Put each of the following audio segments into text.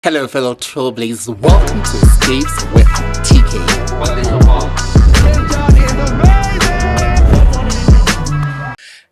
Hello, fellow trailblazers. Welcome to Escapes with TKay.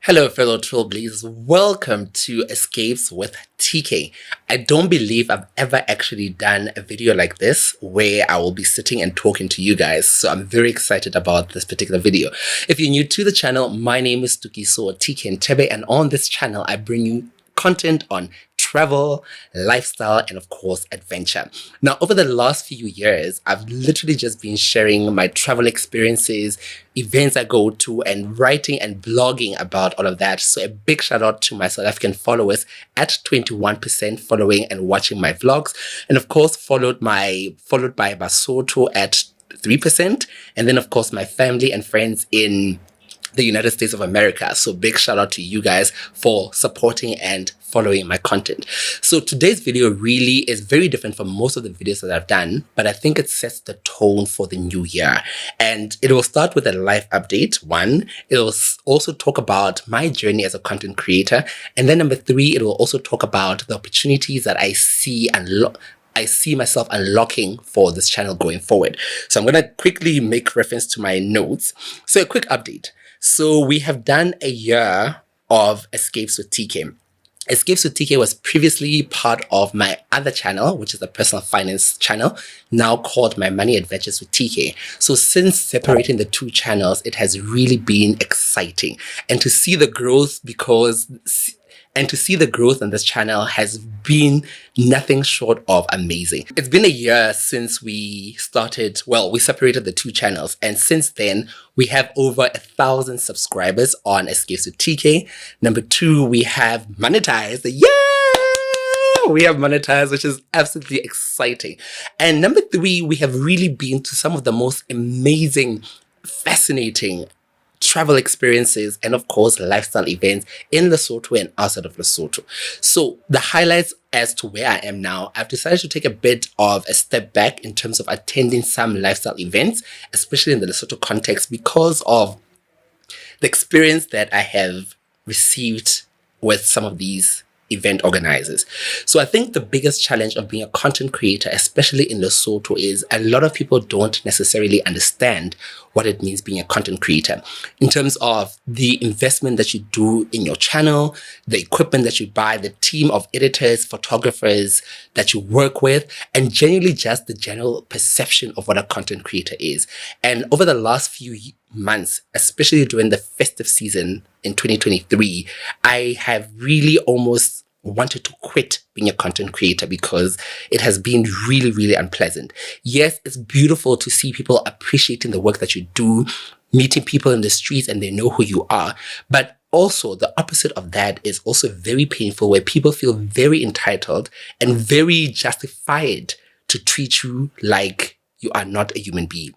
Hello, fellow trailblazers. Welcome to Escapes with TKay. I don't believe I've ever actually done a video like this where I will be sitting and talking to you guys. So I'm very excited about this particular video. If you're new to the channel, my name is Tukiso TKay Ntebe, and on this channel, I bring you content on travel, lifestyle, and of course, adventure. Now, over the last few years, I've literally just been sharing my travel experiences, events I go to, and writing and blogging about all of that. So a big shout out to my South African followers at 21% following and watching my vlogs. And of course, followed by Lesotho at 3%. And then of course, my family and friends in the United States of America. So big shout out to you guys for supporting and following my content. So today's video really is very different from most of the videos that I've done, but I think it sets the tone for the new year. And it will start with a life update. One, it will also talk about my journey as a content creator. And then number three, it will also talk about the opportunities that I see myself unlocking for this channel going forward. So I'm going to quickly make reference to my notes. So a quick update. So we have done a year of Escapes with TKay. Escapes with TKay was previously part of my other channel, which is a personal finance channel, now called My Money Adventures with TKay. So since separating the two channels, it has really been exciting. And to see the growth on this channel has been nothing short of amazing. It's been a year since we separated the two channels. And since then, we have over 1,000 subscribers on Escapes with TKay. Number two, we have monetized. Yeah! We have monetized, which is absolutely exciting. And number three, we have really been to some of the most amazing, fascinating travel experiences and of course lifestyle events in Lesotho and outside of Lesotho. So the highlights as to where I am now, I've decided to take a bit of a step back in terms of attending some lifestyle events, especially in the Lesotho context, because of the experience that I have received with some of these event organizers. So I think the biggest challenge of being a content creator, especially in Lesotho, is a lot of people don't necessarily understand what it means being a content creator in terms of the investment that you do in your channel, the equipment that you buy, the team of editors, photographers that you work with, and generally just the general perception of what a content creator is. And over the last few months, especially during the festive season in 2023, I have really almost wanted to quit being a content creator because it has been really, really unpleasant. Yes, it's beautiful to see people appreciating the work that you do, meeting people in the streets and they know who you are. But also the opposite of that is also very painful, where people feel very entitled and very justified to treat you like you are not a human being.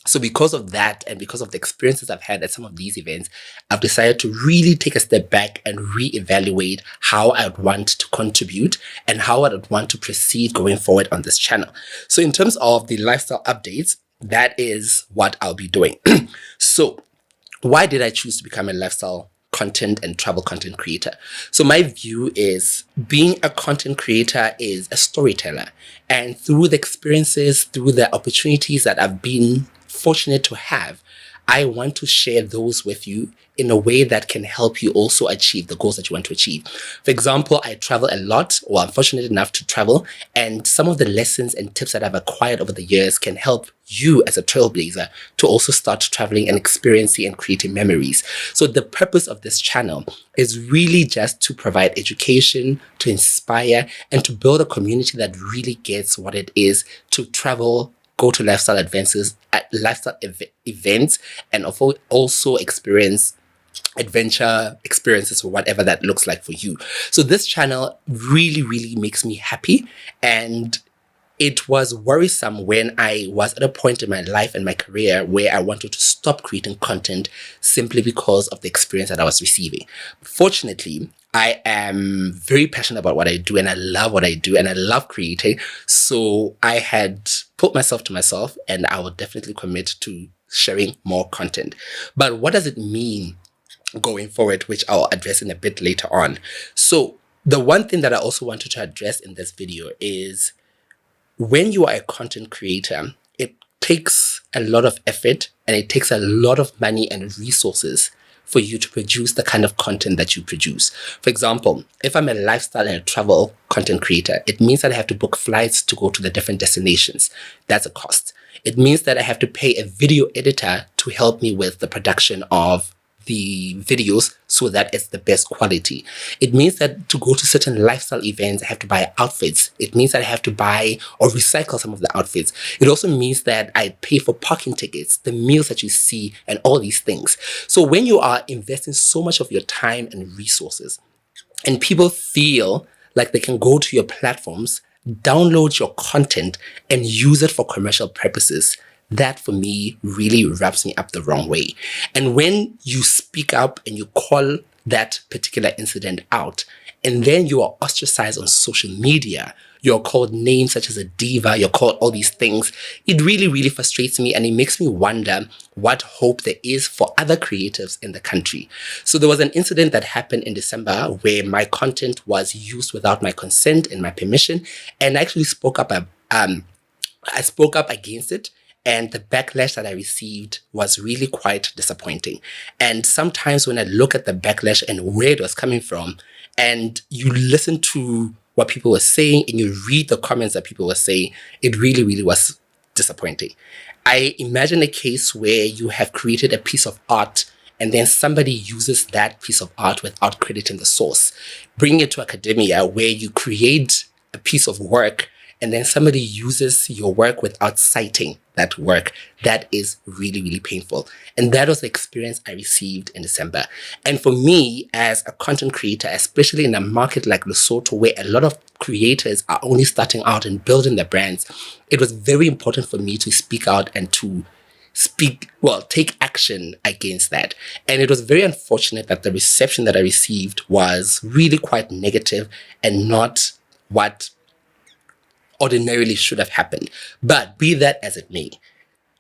So because of that and because of the experiences I've had at some of these events, I've decided to really take a step back and reevaluate how I'd want to contribute and how I'd want to proceed going forward on this channel. So in terms of the lifestyle updates, that is what I'll be doing. So why did I choose to become a lifestyle content and travel content creator? So my view is being a content creator is a storyteller. And through the experiences, through the opportunities that I've been fortunate to have, I want to share those with you in a way that can help you also achieve the goals that you want to achieve. For example, I travel a lot, or I'm fortunate enough to travel, and some of the lessons and tips that I've acquired over the years can help you as a trailblazer to also start traveling and experiencing and creating memories. So the purpose of this channel is really just to provide education, to inspire, and to build a community that really gets what it is to travel, go to lifestyle events, and also experience adventure experiences or whatever that looks like for you. So this channel really, really makes me happy. And it was worrisome when I was at a point in my life and my career where I wanted to stop creating content simply because of the experience that I was receiving. Fortunately, I am very passionate about what I do and I love what I do and I love creating. So I had put myself to myself and I will definitely commit to sharing more content. But what does it mean going forward, which I'll address in a bit later on? So the one thing that I also wanted to address in this video is when you are a content creator, it takes a lot of effort and it takes a lot of money and resources for you to produce the kind of content that you produce. For example, if I'm a lifestyle and a travel content creator, it means that I have to book flights to go to the different destinations. That's a cost. It means that I have to pay a video editor to help me with the production of the videos so that it's the best quality. It means that to go to certain lifestyle events, I have to buy outfits. It means that I have to buy or recycle some of the outfits. It also means that I pay for parking tickets, the meals that you see, and all these things. So when you are investing so much of your time and resources, and people feel like they can go to your platforms, download your content, and use it for commercial purposes, that for me really rubs me up the wrong way. And when you speak up and you call that particular incident out, and then you are ostracized on social media, you're called names such as a diva, you're called all these things, it really, really frustrates me, and it makes me wonder what hope there is for other creatives in the country. So there was an incident that happened in December where my content was used without my consent and my permission, and I actually spoke up against it. And the backlash that I received was really quite disappointing. And sometimes when I look at the backlash and where it was coming from, and you listen to what people were saying and you read the comments that people were saying, it really, really was disappointing. I imagine a case where you have created a piece of art and then somebody uses that piece of art without crediting the source. Bring it to academia where you create a piece of work and then somebody uses your work without citing that work. That is really, really painful. And that was the experience I received in December. And for me, as a content creator, especially in a market like Lesotho, where a lot of creators are only starting out and building their brands, it was very important for me to speak out and to take action against that. And it was very unfortunate that the reception that I received was really quite negative and not what ordinarily should have happened. But be that as it may,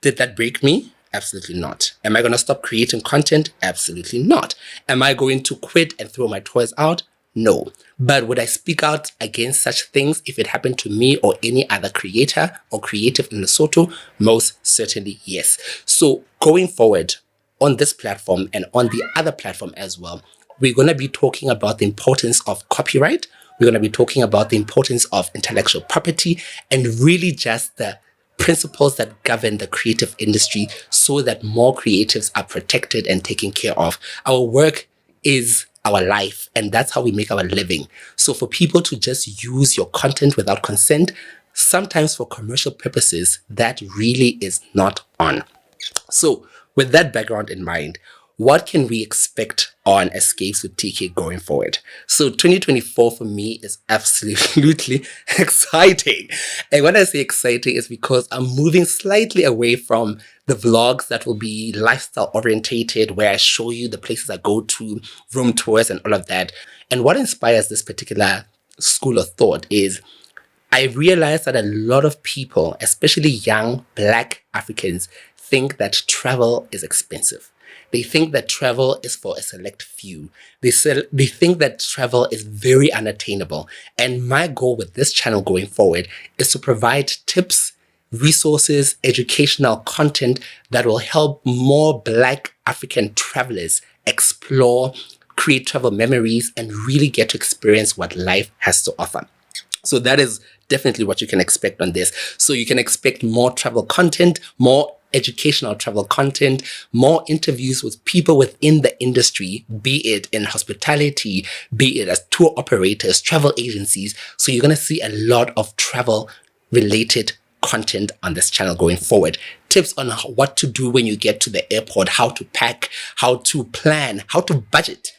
did that break me? Absolutely not. Am I going to stop creating content? Absolutely not. Am I going to quit and throw my toys out? No. But would I speak out against such things if it happened to me or any other creator or creative in Lesotho? Most certainly yes. So going forward on this platform and on the other platform as well, we're going to be talking about the importance of copyright. We're going to be talking about the importance of intellectual property and really just the principles that govern the creative industry so that more creatives are protected and taken care of. Our work is our life, and that's how we make our living. So for people to just use your content without consent, sometimes for commercial purposes, that really is not on. So with that background in mind, what can we expect on Escapes with TKay going forward? So 2024 for me is absolutely exciting. And when I say exciting, it's because I'm moving slightly away from the vlogs that will be lifestyle orientated, where I show you the places I go to, room tours and all of that. And what inspires this particular school of thought is I realized that a lot of people, especially young Black Africans, think that travel is expensive. They think that travel is for a select few. They think that travel is very unattainable. And my goal with this channel going forward is to provide tips, resources, educational content that will help more Black African travelers explore, create travel memories, and really get to experience what life has to offer. So that is definitely what you can expect on this. So you can expect more travel content, more educational travel content, more interviews with people within the industry, be it in hospitality, be it as tour operators, travel agencies. So you're going to see a lot of travel related content on this channel going forward. Tips on what to do when you get to the airport, how to pack, how to plan, how to budget,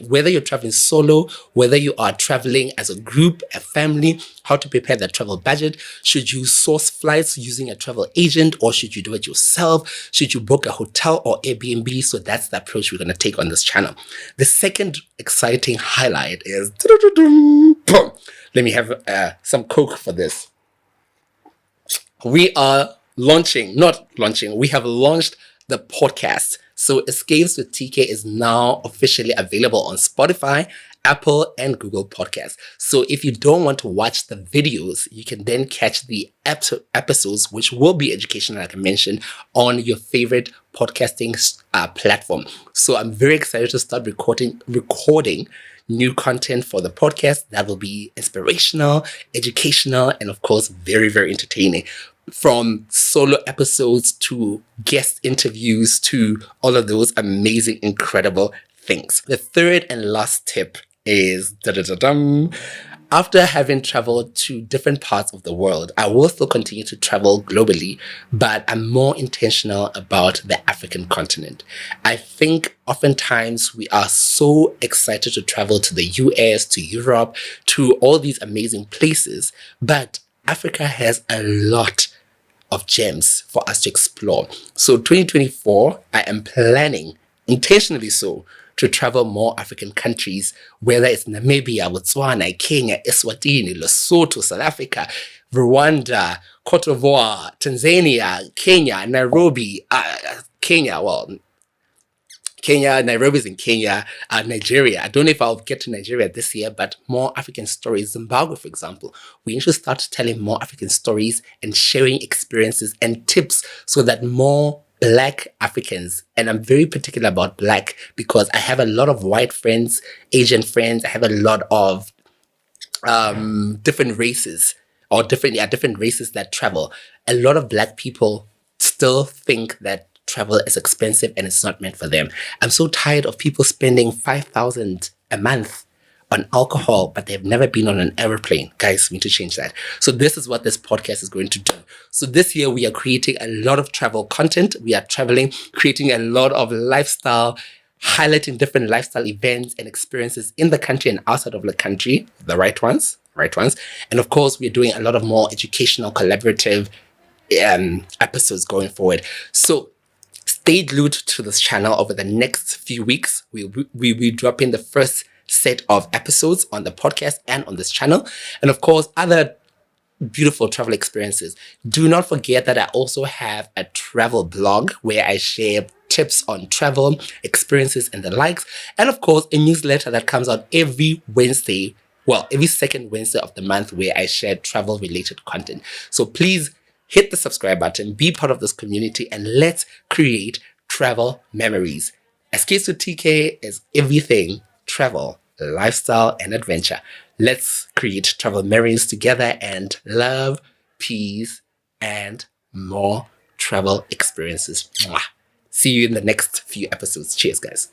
whether you're traveling solo, whether you are traveling as a group, a family, how to prepare that travel budget. Should you source flights using a travel agent or should you do it yourself? Should you book a hotel or Airbnb? So that's the approach we're going to take on this channel. The second exciting highlight is, let me have some Coke for this. We have launched the podcast. So Escapes with TKay is now officially available on Spotify, Apple and Google Podcasts. So if you don't want to watch the videos, you can then catch the episodes, which will be educational, like I mentioned, on your favorite podcasting platform. So I'm very excited to start recording new content for the podcast that will be inspirational, educational, and of course, very, very entertaining. From solo episodes to guest interviews to all of those amazing, incredible things. The third and last tip is after having traveled to different parts of the world, I will still continue to travel globally, but I'm more intentional about the African continent. I think oftentimes we are so excited to travel to the US, to Europe, to all these amazing places, but Africa has a lot of gems for us to explore. So 2024, I am planning, intentionally so, to travel more African countries, whether it's Namibia, Botswana, Kenya, Eswatini, Lesotho, South Africa, Rwanda, Cote d'Ivoire, Tanzania, Kenya, Nairobi, Nairobi's in Kenya, Nigeria. I don't know if I'll get to Nigeria this year, but more African stories. Zimbabwe, for example. We need to start telling more African stories and sharing experiences and tips so that more Black Africans, and I'm very particular about Black because I have a lot of white friends, Asian friends. I have a lot of different races or different races that travel. A lot of Black people still think that travel is expensive and it's not meant for them. I'm so tired of people spending 5,000 a month on alcohol, but they've never been on an airplane. Guys, we need to change that. So this is what this podcast is going to do. So this year we are creating a lot of travel content. We are traveling, creating a lot of lifestyle, highlighting different lifestyle events and experiences in the country and outside of the country, the right ones. And of course, we're doing a lot of more educational, collaborative episodes going forward. So stay glued to this channel over the next few weeks. We'll be dropping the first set of episodes on the podcast and on this channel. And of course, other beautiful travel experiences. Do not forget that I also have a travel blog where I share tips on travel, experiences, and the likes. And of course, a newsletter that comes out every second Wednesday of the month where I share travel related content. So please hit the subscribe button, be part of this community, and let's create travel memories. Escapes with TKay is everything travel, lifestyle, and adventure. Let's create travel memories together and love, peace, and more travel experiences. Mwah. See you in the next few episodes. Cheers, guys.